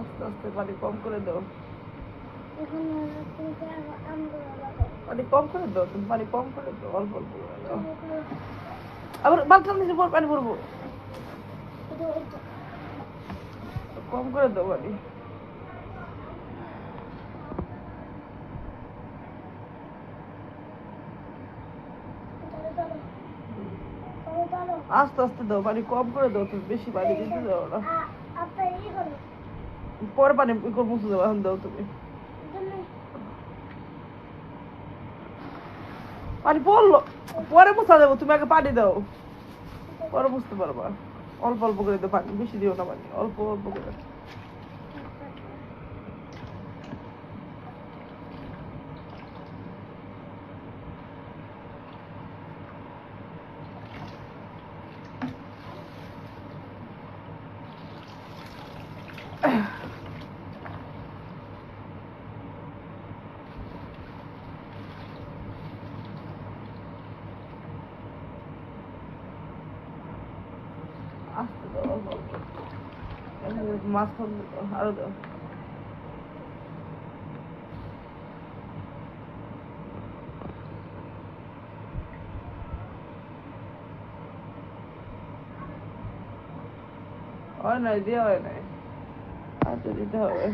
আস্তে আস্তে পানি কম করে দাও, পানি কম করে দাও, তুমি পানি কম করে দাও, অল্প অল্প করে দাও। আবার বাথরুম নিচে পানি পড়বো, কম করে দাও পানি। আস্তে আস্তে দাও, পানি কম করে দাও, তুমি বেশি পানি দিতে দাও না। পরে পানি মুছে দেবো, এখন দাও তুমি। পানি পড়লো, পরে মুছা দেবো, তুমি আগে পানি দাও, পরে বুঝতে পারবা। অল্প অল্প করে দাও পানি, বেশি দিও না পানি, অল্প অল্প করে। আস্তে দাও, অল্প অল্প। মাঝখান দাও, আরো দাও। হয় নাই, দেওয়া হয় নাই, আর তো দিতে হবে।